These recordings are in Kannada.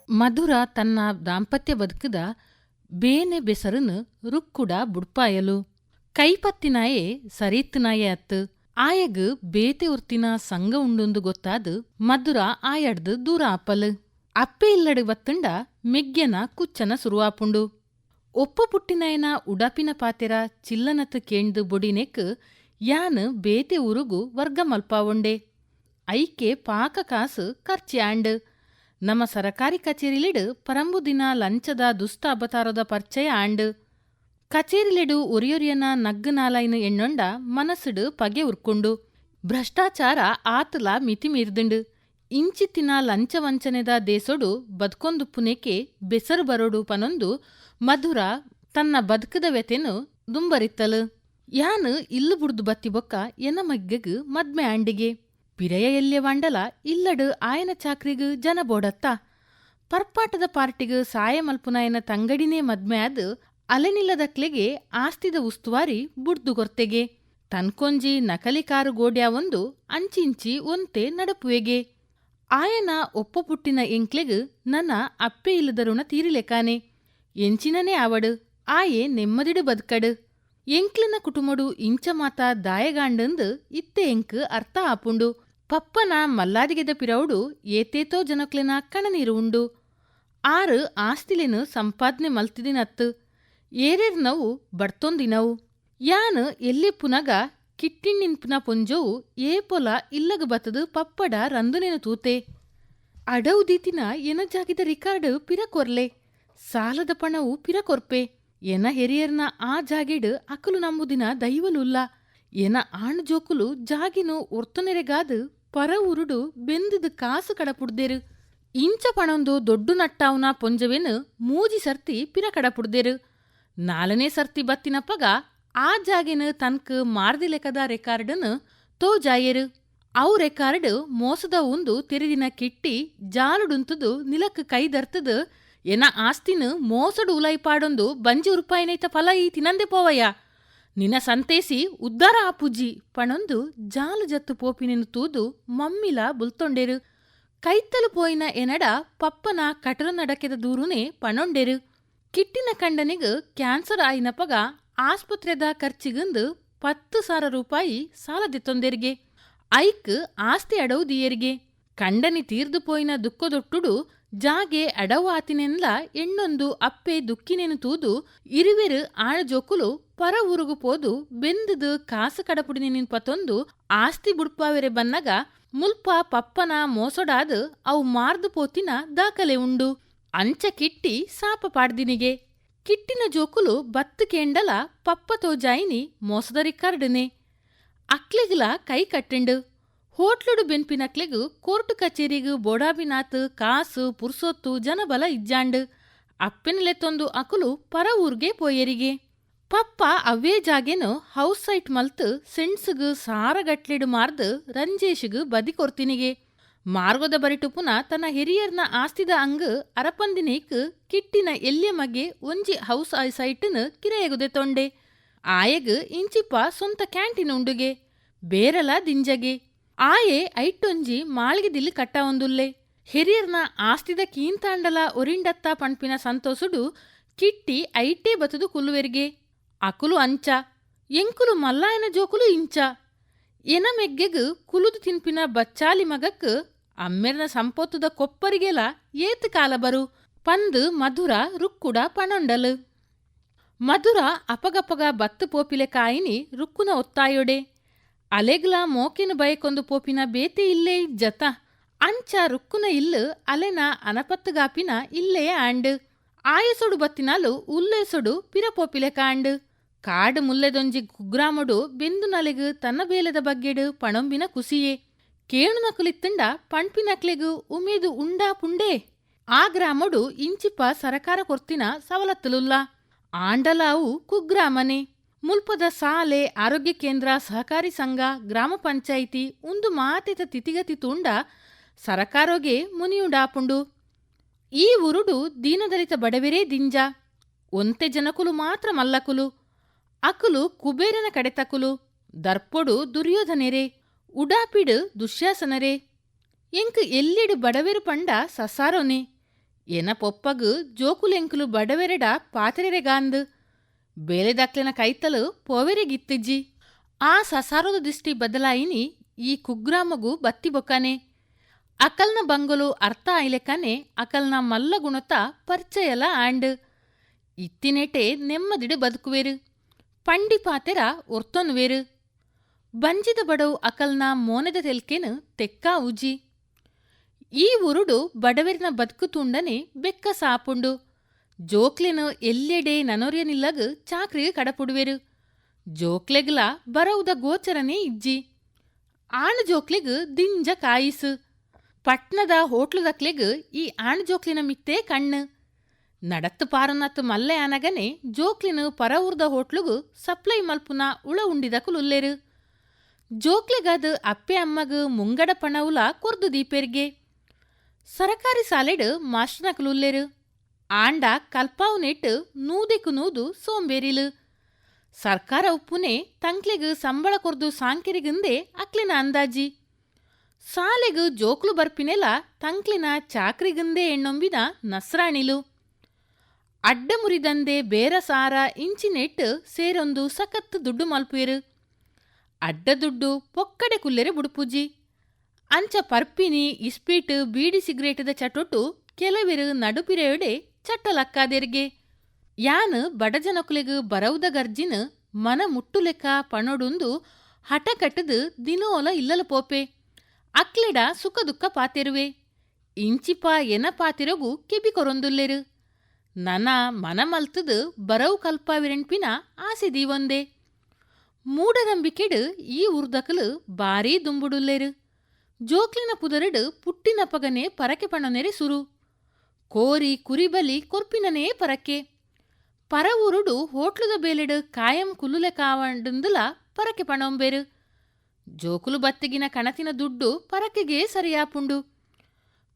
ಮಧುರ ತನ್ನ ದಾಂಪತ್ಯ ಬದುಕದ ಬೇನೆ ಬೆಸರನ್ ರುಕ್ಕುಡ ಬುಡ್ಪಾಯಲು ಕೈಪತ್ತಿನಾಯೆ ಸರೀತ್ನಾಯೆ ಅತ್ತು ಆಯಗ್ ಬೇತೆ ಉರ್ತಿನ ಸಂಗ ಉಂಡುಂದು ಗೊತ್ತಾದ್ ಮಧುರ ಆಯಡ್ದು ದೂರ ಆಪಲ್ ಅಪ್ಪೆ ಇಲ್ಲಡ್ ಬತ್ತಂಡ ಮೆಗ್ಗೆನ ಕುಚ್ಚನ ಸುರುವಾಪುಂಡು ಒಪ್ಪ ಪುಟ್ಟಿನಾಯನ ಉಡಾಪಿನ ಪಾತೆರ ಚಿಲ್ಲನತ್ ಕೇಂಡ್ದು ಬೊಡಿನೆಕ್ ಯಾನ್ ಬೇತೆ ಉರುಗು ವರ್ಗ ಮಲ್ಪಾವೊಂಡೆ ಐಕೆ ಪಾಕ ಕಾಸು ಖರ್ಚಿ ಆಂಡ್ ನಮ್ಮ ಸರಕಾರಿ ಕಚೇರಿಲಿಡ್ ಪರಂಬುದಿನ ಲಂಚದ ದುಷ್ಟ ಅಬತಾರದ ಪರಿಚಯ ಆಂಡ್ ಕಚೇರಿಲಿಡು ಒರಿಯೊರಿಯನ ನಗ್ಗನಾಲೈನ ಎಣ್ಣೊಂಡ ಮನಸ್ಸಿಡು ಪಗೆ ಉರ್ಕೊಂಡು ಭ್ರಷ್ಟಾಚಾರ ಆತಲ ಮಿತಿ ಮೀರ್ದುಂಡು ಇಂಚಿತ್ತಿನ ಲಂಚ ವಂಚನೆದ ದೇಸೊಡು ಬದುಕೊಂದುಪ್ಪುನೇಕೆ ಬೆಸರು ಬರೋಡು ಪನೊಂದು ಮಧುರ ತನ್ನ ಬದುಕದ ವ್ಯತೆನು ದುಂಬರಿತ್ತಲು ಯಾನ್ ಇಲ್ಲು ಬುಡ್ದು ಬತ್ತಿ ಬೊಕ್ಕ ಎನ ಮಗ್ಗಗ್ ಮದ್ಮೆ ಆಂಡಿಗೆ ಪಿರಯ ಎಲ್ಯ ವಾಂಡಲ ಇಲ್ಲಡು ಆಯನ ಚಾಕ್ರಿಗ್ ಜನ ಬೋಡತ್ತ ಪರ್ಪಾಟದ ಪಾರ್ಟಿಗ್ ಸಾಯ ಮಲ್ಪುನಾಯನ ತಂಗಡಿನೇ ಮದ್ಮೆ ಆದ್ ಅಲೆನಿಲ್ಲದಕ್ಲೆಗೆ ಆಸ್ತಿದ ಉಸ್ತುವಾರಿ ಬುಡ್ದು ಗೊರ್ತೆಗೆ ತನ್ಕೊಂಜಿ ನಕಲಿ ಕಾರು ಗೋಡ್ಯಾವೊಂದು ಅಂಚಿಂಚಿ ಒಂತೆ ನಡಪುವೆಗೆ ಆಯನ ಒಪ್ಪ ಪುಟ್ಟಿನ ಎಂಕ್ಲೆಗ್ ನನ್ನ ಅಪ್ಪೆ ಇಲ್ಲದ ಋಣ ತೀರಿಲೆಕಾನೆ ಎಂಚಿನನೇ ಆವಡು ಆಯೆ ನೆಮ್ಮದಿಡು ಬದುಕಡು ಎಂಕ್ಲಿನ ಕುಟುಂಬಡು ಇಂಚ ಮಾತ ದಾಯಗಾಂಡಂದು ಇತ್ತೆ ಎಂಕ್ ಅರ್ಥ ಆಪುಂಡು ಪಪ್ಪನ ಮಲ್ಲಾದಿಗೆದ ಪಿರೌಡು ಏತೇತೋ ಜನಕ್ಲೆನ ಕಣನೀರು ಉಂಡು ಆರು ಆಸ್ತಿಲೆನು ಸಂಪಾದನೆ ಮಲ್ತಿದಿನತ್ತು ಏರೇರ್ ನವು ಬಡ್ತೊಂದಿನವು ಯಾನ್ ಎಲ್ಲಿ ಪುನಗ ಕಿಟ್ಟಿನ್ನಿನ್ಪುನ ಪೊಂಜೋವು ಏಪೊಲ ಇಲ್ಲಗ ಬತ್ತದು ಪಪ್ಪಡ ರಂದುನೆನು ತೂತೆ ಅಡವು ದೀತಿನ ಎನ ಜಾಗಿದ ರಿಕಾರ್ಡ್ ಪಿರಕೊರ್ಲೆ ಸಾಲದ ಪಣವು ಪಿರಕೊರ್ಪೆ ಎನ ಹೆರಿಯರ್ನ ಆ ಜಾಗಿಡ್ ಅಕಲು ನಂಬುದಿನ ದೈವಲುಲ್ಲ ಎನ ಆಣ್ ಜೋಕುಲು ಜಾಗಿನು ಒರ್ತೊನೆರೆಗಾದ್ ಪರ ಉರುಡು ಬೆಂದಿದ್ ಕಾಸು ಕಡಪುಡ್ದೇರು ಇಂಚ ಪಣೊಂದು ದೊಡ್ಡು ನಟ್ಟಾವ್ನ ಪೊಂಜವೆನು ಮೂಜಿ ಸರ್ತಿ ಪಿರ ಕಡಪುಡ್ದೇರು ನಾಲನೇ ಸರ್ತಿ ಬತ್ತಿನಪ್ಪಗ ಆ ಜಾಗಿನ ತನ್ಕ್ ಮಾರ್ದಿ ಲೆಕ್ಕದ ರೆಕಾರ್ಡನ್ ತೋ ಜಾಯರು ಅವು ರೆಕಾರ್ಡ್ ಮೋಸದ ಉಂದು ತೆರೆದಿನ ಕಿಟ್ಟಿ ಜಾಲುಡುಂತದು ನಿಲಕ್ ಕೈದರ್ತದ ಎನ ಆಸ್ತಿನ ಮೋಸಡು ಉಲೈಪಾಡೊಂದು ಬಂಜಿ ಉರುಪಾಯಿನೈತ ಫಲ ಈ ತಿನಂದೆ ಪೋವಯ್ಯ ನಿನ ಸಂತೇಸಿ ಉದ್ದಾರ ಆಪುಜ್ಜಿ ಪಣೊಂದು ಜಾಲು ಜತ್ತು ಪೋಪಿನೆನು ತೂದು ಮಮ್ಮಿಲ ಬುಲ್ತೊಂಡೆರು ಕೈತ್ತಲು ಪೋಯಿನ ಎನಡ ಪಪ್ಪನ ಕಟರ ನಡಕೆದ ದೂರುನೇ ಪಣೊಂಡೆರು ಕಿಟ್ಟಿನ ಕಂಡನಿಗ್ ಕ್ಯಾನ್ಸರ್ ಆಯಿನಪಗ ಆಸ್ಪತ್ರೆದ ಖರ್ಚಿಗಂದು 10,000 ರೂಪಾಯಿ ಸಾಲದಿತ್ತೊಂದೆರಿಗೆ ಐಕ್ ಆಸ್ತಿ ಅಡವು ದಿಯರಿಗೆ ಕಂಡನಿ ತೀರ್ದು ಪೋಯಿನ ದುಃಖದೊಟ್ಟುಡು ಜಾಗೆ ಅಡವು ಆತಿನೆನ್ಲ ಎಣ್ಣೊಂದು ಅಪ್ಪೆ ದುಃಖಿನೆನು ತೂದು ಇರುವೆರು ಆಳ ಜೋಕುಲು ಪರ ಊರುಗು ಪೋದು ಬೆಂದದು ಕಾಸು ಕಡಪುಡಿನಿನ್ ಪತೊಂದು ಆಸ್ತಿ ಬುಡ್ಪಾವೆರೆ ಬನ್ನಗ ಮುಲ್ಪ ಪಪ್ಪನ ಮೋಸೊಡಾದ ಅವು ಮಾರ್ದು ಪೋತಿನ ದಾಖಲೆ ಉಂಡು ಅಂಚ ಕಿಟ್ಟಿ ಸಾಪ ಪಾಡ್ದಿನಿಗೆ ಕಿಟ್ಟಿನ ಜೋಕುಲು ಬತ್ತು ಕೇಂಡಲ ಪಪ್ಪ ತೋಜಾಯಿನಿ ಮೋಸದ ರಿಕಾರ್ಡನೆ ಅಕ್ಲೆಗ್ಲ ಕೈ ಕಟ್ಟೆಂಡು ಹೋಟ್ಲುಡು ಬೆನ್ಪಿನಕ್ಲೆಗು ಕೋರ್ಟು ಕಚೇರಿಗು ಬೋಡಾಬಿನಾತ್ ಕಾಸು ಪುರ್ಸೊತ್ತು ಜನಬಲ ಇಜ್ಜಾಂಡು ಅಪ್ಪೆನಲೆತ್ತೊಂದು ಅಕುಲು ಪರ ಊರ್ಗೆ ಪೋಯರಿಗೆ ಪಪ್ಪ ಅವೇ ಜಾಗೆನು ಹೌಸ್ ಸೈಟ್ ಮಲ್ತು ಸೆಣ್ಸುಗು ಸಾರಗಟ್ಲೆಡು ಮಾರ್ದು ರಂಜೇಶಿಗು ಬದಿ ಕೊರ್ತಿನಿಗೆ ಮಾರ್ಗೊದ ಬರಿಟು ಪುನ ತನ್ನ ಹಿರಿಯರ್ನ ಆಸ್ತಿದ ಅಂಗ್ ಅರಪಂದಿನೇಕ್ ಕಿಟ್ಟಿನ ಎಲ್ಯ ಮಗೆ ಒಂಜಿ ಹೌಸ್ ಸೈಟ್ನ್ ಕಿರೆಯಗುದೆ ತೊಂಡೆ ಆಯಗ್ ಇಂಚಿಪ್ಪ ಸ್ವಂತ ಕ್ಯಾಂಟೀನ್ ಉಂಡುಗೆ ಬೇರಲ ದಿಂಜಗೆ ಆಯೆ ಐಟ್ಟೊಂಜಿ ಮಾಳಿಗೆ ದಿಲ್ಲಿ ಕಟ್ಟಾವೊಂದುಲ್ಲೆ ಹಿರಿಯರ್ನ ಆಸ್ತಿದ ಕೀಂತಾಂಡಲ ಒರಿಂಡತ್ತ ಪಣ್ಪಿನ ಸಂತೋಸುಡು ಕಿಟ್ಟಿ ಐಟೇ ಬತದು ಕುಲ್ಲುವೆರ್ಗೆ ಅಕುಲು ಅಂಚ ಎಂಕುಲು ಮಲ್ಲಾಯನ ಜೋಕುಲು ಇಂಚ ಎನ ಮೆಗ್ಗೆಗ್ ಕುಲುದು ತಿನ್ಪಿನ ಬಚ್ಚಾಲಿ ಮಗಕ್ ಅಮ್ಮೆರ್ನ ಸಂಪೋತುದ ಕೊಪ್ಪರಿಗೆಲ ಏತ್ ಕಾಲ ಬರು ಪಂದ್ ಮಧುರ ರುಕ್ಕುಡ ಪಣೊಂಡಲು ಮಧುರ ಅಪಗಪಗ ಬತ್ತು ಪೋಪಿಲೆ ಕಾಯಿನಿ ರುಕ್ಕುನ ಒತ್ತಾಯೊಡೆ ಅಲೆಗ್ಲ ಮೋಕೆನು ಬಯಕೊಂದು ಪೋಪಿನ ಬೇತೆ ಇಲ್ಲೇ ಇಜ್ಜತ ಅಂಚ ರುಕ್ಕುನ ಇಲ್ಲು ಅಲೆನ ಅನಪತ್ತುಗಾಪಿನ ಇಲ್ಲೇ ಆಂಡ್ ಆಯಸೊಡು ಬತ್ತಿನಾಲು ಉಲ್ಲೇಸೊಡು ಪಿರಪೋಪಿಲೆ ಕಾಂಡ್ ಕಾಡು ಮುಲ್ಲೆದೊಂಜಿ ಕುಗ್ರಾಮೊಡು ಬೆಂದು ನಲೆಗು ತನ್ನ ಬೇಲೆದ ಬಗ್ಗೆಡು ಪಣೊಂಬಿನ ಕುಸಿಯೇ ಕೇಣು ನಕುಲಿತ್ತಂಡ ಪಣ್ಪಿನಕ್ಲೆಗು ಉಮೇದು ಉಂಡಾ ಪುಂಡೇ ಆ ಗ್ರಾಮೊಡು ಇಂಚಿಪ್ಪ ಸರಕಾರ ಕೊರ್ತಿನ ಸವಲತ್ತುಲುಲ್ಲ ಆಂಡಲಾವು ಕುಗ್ರಾಮನೆ ಮುಲ್ಪದ ಸಾಲೆ ಆರೋಗ್ಯ ಕೇಂದ್ರ ಸಹಕಾರಿ ಸಂಘ ಗ್ರಾಮ ಪಂಚಾಯಿತಿ ಉಂದು ಮಾತೆತ ತಿತಿಗತಿ ತೂಂಡ ಸರಕಾರೋಗೆ ಮುನಿಯುಂಡಾಪುಂಡು ಈ ಉರುಡು ದೀನದಲಿತ ಬಡವೆರೇ ದಿಂಜ ಒಂತೆ ಜನಕುಲು ಮಾತ್ರ ಮಲ್ಲಕುಲು ಅಕುಲು ಕುಬೇರನ ಕಡೆತಕುಲು ದರ್ಪೊಡು ದುರ್ಯೋಧನೆರೆ ಉಡಾಪಿಡು ದುಶ್ಯಾಸನರೆ ಎಂಕ್ ಎಲ್ಲಿಡು ಬಡವೆರು ಪಂಡ ಸಸಾರೊನೆ ಎನ ಪೊಪ್ಪಗು ಜೋಕುಲೆಂಕುಲು ಬಡವೆರೆಡ ಪಾತೆರೆಗಾಂದು ಬೇಲೆದಕ್ಲೆನ ಕೈತಲು ಪೋವೆರೆಗಿತ್ತಿಜ್ಜಿ. ಆ ಸಸಾರದ ದಿಷ್ಟಿ ಬದಲಾಯಿನಿ ಈ ಕುಗ್ರಾಮಗು ಬತ್ತಿ ಬೊಕ್ಕನೆ. ಅಕಲ್ನ ಬಂಗಲು ಅರ್ಥ ಆಯ್ಲೆಕ್ಕನೆ ಅಕಲ್ನ ಮಲ್ಲ ಗುಣತ ಪರಿಚಯಲ ಆಂಡ್ ಇತ್ತಿನೇಟೆ ನೆಮ್ಮದಿಡು ಬದುಕುವೆರು. ಪಂಡಿ ಪಾತೆರ ಒರ್ತೊನ್ವೇರು. ಬಂಜಿದ ಬಡವು ಅಕಲ್ನ ಮೋನೆದ ತೆಲ್ಕೆನು ತೆಕ್ಕಾ ಉಜಿ. ಈ ಉರುಡು ಬಡವೆರಿನ ಬದುಕು ತುಂಡನೆ ಬೆಕ್ಕ ಸಾಪುಂಡು. ಜೋಕ್ಲೆನು ಎಲ್ಲೆಡೆ ನನೊರಿಯನಿಲ್ಲಗು ಚಾಕ್ರಿಗೆ ಕಡಪುಡುವೆರು. ಜೋಕ್ಲೆಗ್ಲ ಬರವುದ ಗೋಚರನೇ ಇಜ್ಜಿ. ಆಣ್ ಜೋಕ್ಲೆಗು ದಿಂಜ ಕಾಯಿಸು. ಪಟ್ನದ ಹೋಟ್ಲುದಕ್ಲೆಗು ಈ ಆಣ್ ಜೋಕ್ಲಿನ ಮಿತ್ತೇ ಕಣ್ಣು. ನಡತ್ತು ಪಾರನತ್ತು ಮಲ್ಲೆ ಆನಗನೆ ಜೋಕ್ಲಿನು ಪರ ಊರ್ದ ಹೋಟ್ಲುಗು ಸಪ್ಲೈ ಮಲ್ಪುನ ಉಳ ಉಂಡಿದಕುಲುಲ್ಲೆರು. ಜೋಕ್ಲೆಗದು ಅಪ್ಪೆ ಅಮ್ಮಗು ಮುಂಗಡ ಪಣವುಲ ಕೊರ್ದು ದೀಪೆರ್ಗೆ. ಸರಕಾರಿ ಸಾಲೆಡು ಮಾಸ್ಟರ್ನಕುಲುಲ್ಲೆರು. ಆಂಡ ಕಲ್ಪಾವು ನೆಟ್ಟು ನೂದೆಕು ನೂದು ಸೋಂಬೇರಿಲು. ಸರ್ಕಾರ ಉಪ್ಪುನೆ ತಂಕ್ಲೆಗು ಸಂಬಳ ಕೊರ್ದು ಸಾಂಕೆರಿಗುಂದೆ ಅಕ್ಲಿನ ಅಂದಾಜಿ. ಸಾಲೆಗು ಜೋಕ್ಲು ಬರ್ಪಿನೆಲ ತಂಕ್ಲಿನ ಚಾಕ್ರಿಗುಂದೆ ಎಣ್ಣೊಂಬಿದ ನಸ್ರಾಣಿಲು. ಅಡ್ಡ ಮುರಿದಂದೆ ಬೇರ ಸಾರ ಇಂಚಿನೆಟ್ಟು ಸೇರೊಂದು ಸಖತ್ತು ದುಡ್ಡು ಮಲ್ಪುವೆರು. ಅಡ್ಡ ದುಡ್ಡು ಪೊಕ್ಕಡೆ ಕುಲ್ಲೆರೆ ಬುಡುಪುಜಿ. ಅಂಚ ಪರ್ಪಿನಿ ಇಸ್ಪೀಟ್ ಬೀಡಿ ಸಿಗರೇಟದ ಚಟೊಟ್ಟು ಕೆಲವೆರು ನಡುಪಿರೆಯೊಡೆ ಚಟ್ಟಲಕ್ಕಾದೆರ್ಗೆ. ಯಾನು ಬಡಜನಕುಲೆಗು ಬರವುದ ಗರ್ಜಿನ ಮನ ಮುಟ್ಟುಲೆಕ್ಕ ಪಣೊಡುಂದು ಹಠ ಕಟ್ಟದು ದಿನೋಲ ಇಲ್ಲಲ ಪೋಪೆ. ಅಕ್ಲೆಡ ಸುಖ ದುಃಖ ಪಾತೆರುವೆ. ಇಂಚಿಪ ಎನ ಪಾತಿರಗು ಕೆಬಿ ಕೊರೊಂದುಲ್ಲೆರು. ನನ ಮನ ಮಲ್ತದು ಬರವು ಕಲ್ಪಾವಿರೆಂಪಿನ ಆಸೆ ದೀವೊಂದೆ. ಮೂಢನಂಬಿಕೆಡು ಈ ಉರ್ದಕಲು ಬಾರೀ ದುಂಬುಡುಲ್ಲೆರು. ಜೋಕ್ಲಿನ ಪುದರಡು ಪುಟ್ಟಿನಪಗನೆ ಪರಕೆ ಪಣೊನೆರೆ ಸುರು. ಕೋರಿ ಕುರಿಬಲಿ ಕೊರ್ಪಿನನೇ ಪರಕೆ. ಪರ ಊರುಡು ಹೋಟ್ಲುದ ಬೇಲೆಡು ಕಾಯಂ ಕುಲುಲೆ ಕಾವಂಡುಂದುಲ ಪರಕೆ ಪಣೊಂಬೆರು. ಜೋಕುಲು ಬತ್ತಿಗಿನ ಕಣತಿನ ದುಡ್ಡು ಪರಕೆಗೆ ಸರಿಯಾಪುಂಡು.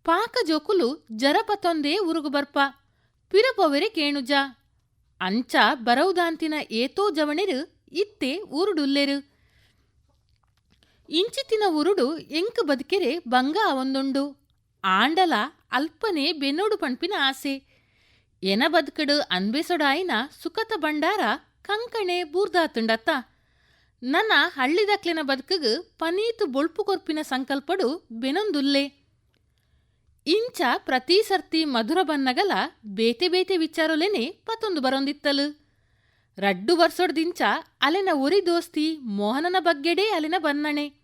ಪಾಕ ಜೋಕುಲು ಜರಪತೊಂದೇ ಉರುಗು ಬರ್ಪ. ಪಿರಪೊವೆರೆ ಕೇಣುಜ. ಅಂಚ ಬರವುದಾಂತಿನ ಏತೋ ಜವಣೆರು ಇತ್ತೆ ಊರುಡುಲ್ಲೆರು. ಇಂಚಿತ್ತಿನ ಉರುಡು ಎಂಕ್ ಬದುಕೆರೆ ಬಂಗ ಅವೊಂದುಂಡು. ಆಂಡಲ ಅಲ್ಪನೆ ಬೆನ್ನೋಡು ಪಣ್ಪಿನ ಆಸೆ. ಎನ ಬದುಕಡು ಅನ್ಬೆಸೊಡಾಯಿನ ಸುಖತ ಬಂಡಾರ ಕಂಕಣೆ ಬೂರ್ದಾತುಂಡತ್ತ. ನನ್ನ ಹಳ್ಳಿದಕ್ಲೆನ ಬದುಕಗು ಪನೀತು ಬೊಳ್ಪು ಕೊರ್ಪಿನ ಸಂಕಲ್ಪಡು ಬೆನೊಂದುಲ್ಲೆ. ಇಂಚ ಪ್ರತೀ ಸರ್ತಿ ಮಧುರ ಬನ್ನಗಲ ಬೇತೆ ಬೇತೆ ವಿಚಾರೊಲೆನೆ ಪತೊಂದು ಬರೊಂದಿತ್ತಲು. ರಡ್ಡು ವರ್ಷೊಡ್ದಿಂಚ ಅಲೆನ ಒರಿ ದೋಸ್ತಿ ಮೋಹನನ ಬಗ್ಗೆಡೇ ಅಲೆನ ಬನ್ನಣೆ.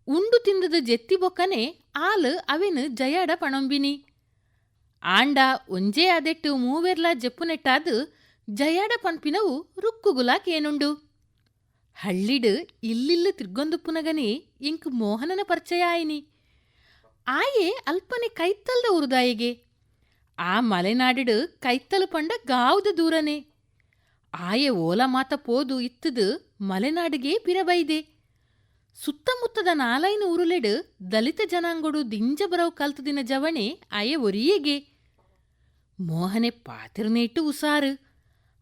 ಉಂಡು ತಿಂದದು ಜೆತ್ತಿ ಬೊಕ್ಕನೆ ಆಲು ಅವೆನು ಜಯಾಡ ಪಣೊಂಬಿನಿ. ಆಂಡ ಒಂಜೇ ಅದೆಟ್ಟು ಮೂವೆರ್ಲ ಜೆಪ್ಪುನೆಟ್ಟಾದು ಜಯಾಡ ಪನ್ಪಿನವು ರುಕ್ಕುಗುಲ ಕೇನುಂಡು. ಹಳ್ಳಿಡು ಇಲ್ಲಿಲ್ಲು ತಿರ್ಗೊಂದುಪ್ಪುನಗನೆ ಇಂಕ್ ಮೋಹನನ ಪರಿಚಯ ಆಯಿನಿ. ಆಯೆ ಅಲ್ಪನೆ ಕೈತ್ತಲ್ದ ಉರುದಾಯಿಗೆ. ಆ ಮಲೆನಾಡಿಡು ಕೈತ್ತಲು ಪಂಡ ಗಾವುದ ದೂರನೆ. ಆಯೆ ಓಲ ಮಾತ ಪೋದು ಇತ್ತದು ಮಲೆನಾಡಿಗೆ ಪಿರಬೈದೆ. ಸುತ್ತಮುತ್ತದ ನಾಲೈನು ಊರುಲೆಡು ದಲಿತ ಜನಾಂಗೊಡು ದಿಂಜ ಬರವು ಕಲ್ತದಿನ ಜವಣೆ ಆಯೆ ಒರಿಯೆಗೆ. ಮೋಹನೆ ಪಾತಿರ್ನೇಟು ಉಸಾರು.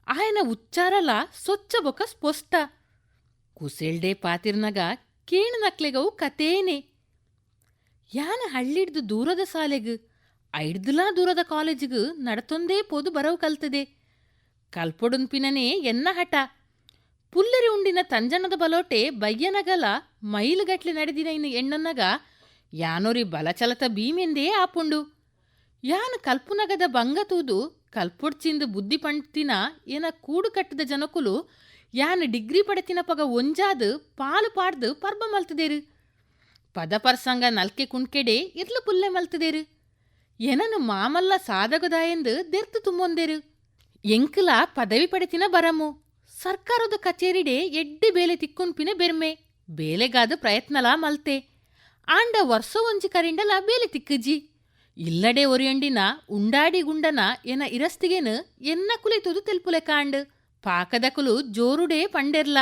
ಆಯನ ಉಚ್ಚಾರಲ ಸೊಚ್ಚ ಬೊಕ ಸ್ಪಷ್ಟ. ಕುಸೆಲ್ಡೆ ಪಾತಿರ್ನಗ ಕೇಣು ನಕ್ಲೆಗವು ಕತೇನೆ. ಯಾನ ಹಳ್ಳಿಡ್ದು ದೂರದ ಸಾಲೆಗು ಐಡ್ದುಲಾ ದೂರದ ಕಾಲೇಜಿಗು ನಡತೊಂದೇ ಪೋದು ಬರವು ಕಲ್ತದೆ. ಕಲ್ಪೊಡುನ್ಪಿನನೇ ಎನ್ನ ಹಠ. ಪುಲ್ಲೆರಿ ಉಂಡಿನ ತಂಜನದ ಬಲೋಟೆ ಬಯ್ಯನಗಲ ಮೈಲುಗಟ್ಲೆ ನಡೆದಿನ ಇನ್ನು ಎಣ್ಣೊನ್ನಗ ಯಾನೊರಿ ಬಲಚಲತ ಭೀಮೆಂದೇ ಆಪುಂಡು. ಯಾನು ಕಲ್ಪುನಗದ ಬಂಗತೂದು ಕಲ್ಪೊಡ್ಚಿಂದು ಬುದ್ಧಿ ಪಂಡ್ತಿನ ಏನ ಕೂಡು ಕಟ್ಟಿದ ಜನಕುಲು ಯಾನು ಡಿಗ್ರಿ ಪಡೆತಿನ ಪಗ ಒಂಜಾದು ಪಾಲು ಪಾಡ್ದು ಪರ್ಬ ಮಲ್ತದೇರು. ಪದ ಪರ್ಸಂಗ ನಲ್ಕೆ ಕುಣ್ಕೆಡೆ ಇರ್ಲು ಪುಲ್ಲೆ ಮಲ್ತದೇರು. ಎನನು ಮಾಮಲ್ಲ ಸಾಧಗದಾಯೆಂದು ದೆರ್ತು ತುಂಬೊಂದೇರು. ಎಂಕುಲ ಪದವಿ ಪಡೆತಿನ ಬರಮು. ಸರ್ಕಾರದ ಕಚೇರಿಡೆ ಎಡ್ಡೆ ಬೇಲೆ ತಿಕ್ಕುನ್ಪಿನ ಬೆರ್ಮೆ. ಬೇಲೆಗಾದ ಪ್ರಯತ್ನಲ ಮಲ್ತೆ. ಆಂಡ ವರ್ಷ ಒಂಜಿ ಕರಿಂಡಲ ಬೇಲೆ ತಿಕ್ಕುಜಿ. ಇಲ್ಲಡೆ ಒರಿಯಂಡಿನ ಉಂಡಾಡಿ ಗುಂಡನ ಎನ ಇರಸ್ತಿಗೆನು ಎನ್ನ ಕುಲಿತುದು ತೆಲ್ಪುಲೆ ಕಾಂಡು. ಪಾಕದಕುಲು ಜೋರುಡೇ ಪಂಡೆರ್ಲ.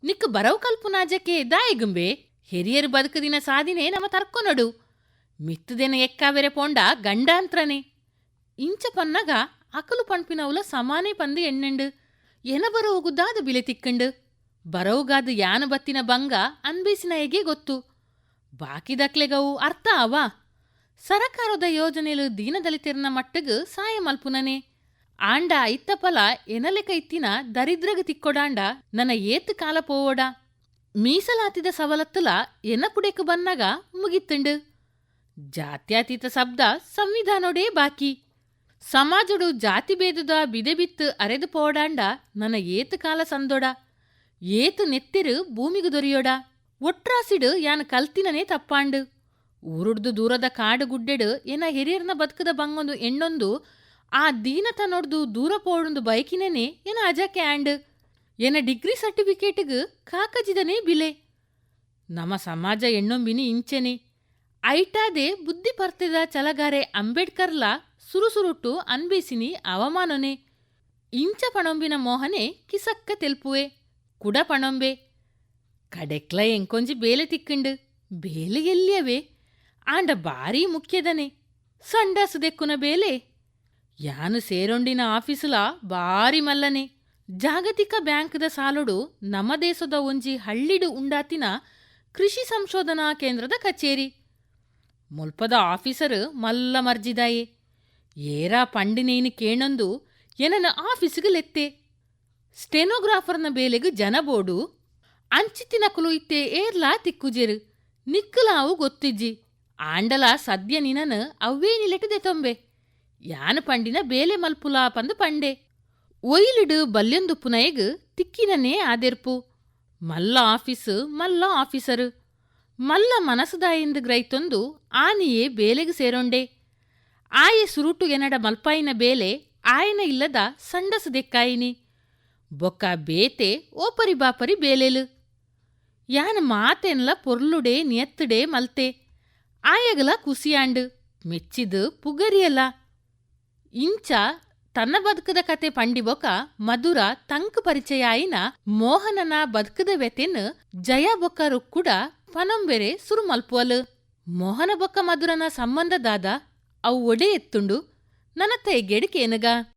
ನಿಕ್ ಬರವು ಕಲ್ಪುನಾಜಕ್ಕೆ ದಾಯಿಗುಂಬೆ. ಹಿರಿಯರು ಬದುಕದಿನ ಸಾದಿನೇ ನಮ ತರ್ಕೊನಡು. ಮಿತ್ತದೇನ ಎಕ್ಕಾವೆರೆ ಪೋಂಡ ಗಂಡಾಂತ್ರನೆ. ಇಂಚ ಪನ್ನಗ ಅಕಲು ಪಣ್ಪಿನವುಲ ಸಮಾನೇ ಪಂದು ಎಣ್ಣೆಂಡು. ಎನ ಬರವುಗುದಾದ ಬಿಲೆ ತಿಕ್ಕಂಡು. ಬರವುಗಾದ ಯಾನು ಬತ್ತಿನ ಬಂಗ ಅನ್ಬೇಸಿನ ಎಗೆ ಗೊತ್ತು. ಬಾಕಿದಕ್ಲೆಗವು ಅರ್ಥ ಅವ. ಸರಕಾರದ ಯೋಜನೆಲು ದೀನದಲಿತಿರ್ನ ಮಟ್ಟಗ್ ಸಾಯ ಮಲ್ಪುನನೆ. ಆಂಡ ಐತ್ತಪಲ ಎನಲೆ ಕೈತ್ತಿನ ದರಿದ್ರಗ್ ತಿಕ್ಕೊಡಾಂಡ ನನ್ನ ಏತ್ ಕಾಲ ಪೋವೋಡ. ಮೀಸಲಾತಿದ ಸವಲತ್ತುಲ ಎನಪುಡೆಕ್ ಬನ್ನಗ ಮುಗಿತ್ತುಂಡು. ಜಾತ್ಯತೀತ ಶಬ್ದ ಸಂವಿಧಾನೋಡೇ ಬಾಕಿ. ಸಮಾಜಡು ಜಾತಿ ಭೇದದ ಬಿದೆಬಿತ್ತು ಅರೆದು ಪೋಡಾಂಡ ನನ್ನ ಏತ್ ಕಾಲ ಸಂದೊಡ. ಏತ್ ನೆತ್ತಿರು ಭೂಮಿಗು ದೊರಿಯೋಡ. ಒಟ್ರಾಸಿಡು ಯಾನ್ ಕಲ್ತಿನನೇ ತಪ್ಪಾಂಡು. ಊರುಡ್ದು ದೂರದ ಕಾಡು ಗುಡ್ಡೆಡು ಎನ ಹಿರಿಯರ್ನ ಬದುಕದ ಬಂಗೊಂದು ಎಣ್ಣೊಂದು ಆ ದೀನತ ನೋಡ್ದು ದೂರ ಪೋಡೊಂದು ಬೈಕಿನೇನೆ ಎನ ಅಜಕ್ಕೆ ಆಂಡ್. ಎನ ಡಿಗ್ರಿ ಸರ್ಟಿಫಿಕೇಟ್ಗ್ ಕಾಕಜಿದನೇ ಬಿಲೆ. ನಮ್ಮ ಸಮಾಜ ಎಣ್ಣೊಂಬಿನಿ ಇಂಚೆನೆ. ಐಟಾದೆ ಬುದ್ಧಿ ಪರ್ತೆದ ಚಲಗಾರೆ ಅಂಬೇಡ್ಕರ್ಲ ಸುರುಸುರುಟ್ಟು ಅನ್ಬೇಸಿನಿ ಅವಮಾನನೆ. ಇಂಚ ಪಣೊಂಬಿನ ಮೋಹನೆ ಕಿಸಕ್ಕ ತೆಲ್ಪುವೆ ಕುಡ ಪಣೊಂಬೆ. ಕಡೆಕ್ಲ ಎಂಕೊಂಜಿ ಬೇಲೆ ತಿಕ್ಕಂಡು ಬೇಲೆ ಎಲ್ಲಿಯವೆ ಆಂಡ ಬಾರಿ ಮುಖ್ಯದನೆ. ಸಂಡಾಸುದೆಕ್ಕುನ ಬೇಲೆ ಯಾನು ಸೇರೊಂಡಿನ ಆಫೀಸುಲ ಬಾರಿ ಮಲ್ಲನೆ. ಜಾಗತಿಕ ಬ್ಯಾಂಕ್ದ ಸಾಲೊಡು ನಮ್ಮ ದೇಶದ ಒಂಜಿ ಹಳ್ಳಿಡು ಉಂಡಾತಿನ ಕೃಷಿ ಸಂಶೋಧನಾ ಕೇಂದ್ರದ ಕಚೇರಿ. ಮುಲ್ಪದ ಆಫೀಸರ್ ಮಲ್ಲ ಮರ್ಜಿದಾಯೆ. ಏರಾ ಪಂಡಿನೇನು ಕೇಣೊಂದು ಎನನ ಆಫೀಸಿಗೆ ಲೆತ್ತೆ. ಸ್ಟೆನೋಗ್ರಾಫರ್ನ ಬೇಲೆಗ್ ಜನ ಬೋಡು. ಅಂಚಿತ್ತಿನ ಕುಲು ಇತ್ತೆ ಏರ್ಲಾ ತಿಕ್ಕುಜೆರು ನಿಕ್ಕಲಾವು ಗೊತ್ತಿಜ್ಜಿ. ಆಂಡಲ ಸದ್ಯ ನಿನನು ಅವ್ವೇನಿಲೆಟದೆ ತೊಂಬೆ ಯಾನು ಪಂಡಿನ ಬೇಲೆ ಮಲ್ಪುಲಾ ಪಂದು ಪಂಡೆ. ಒಯ್ಲಿಡು ಬಲ್ಯೊಂದು ಪುನಯಗ್ ತಿಕ್ಕಿನನೇ ಆದೆರ್ಪು. ಮಲ್ಲ ಆಫೀಸು ಮಲ್ಲ ಆಫೀಸರು. ಮಲ್ಲ ಮನಸುದಾಯಿಂದ ಗ್ರೈತೊಂದು ಆನಿಯೇ ಬೇಲೆಗ್ ಸೇರೊಂಡೆ. ಆಯೆ ಸುರುಟು ಎನಡ ಮಲ್ಪಾಯಿನ ಬೇಲೆ ಆಯನ ಇಲ್ಲದ ಸಂಡಸು ದೆಕ್ಕಾಯಿನಿ. ಬೊಕ್ಕ ಬೇತೆ ಓಪರಿ ಬಾಪರಿ ಬೇಲೆಲು. ಯಾನ್ ಮಾತೆನ್ಲ ಪೊರ್ಲುಡೆ ನಿಯತ್ತುಡೆ ಮಲ್ತೆ. ಆಯಗಲ ಕುಸಿಯಾಂಡು ಮೆಚ್ಚಿದು ಪುಗರಿಯಲ್ಲ. ಇಂಚ ತನ್ನ ಬದುಕದ ಕತೆ ಪಂಡಿ ಬೊಕ ಮಧುರ ತಂಕ್ ಪರಿಚಯ ಆಯಿನ ಮೋಹನನ ಬದುಕದ ವ್ಯತೆನ್ ಜಯ ಬೊಕ್ಕ ರುಕ್ಕುಡ ಪನೊಂಬೆರೆ ಸುರು ಮಲ್ಪುವಲು. ಮೋಹನ ಬೊಕ್ಕ ಮಧುರನ ಸಂಬಂಧದಾದ ಅವು ಒಡೆ ಎತ್ತುಂಡು. ನನ್ನತ್ತ ಗೆಡಿಕೆ ಏನಗ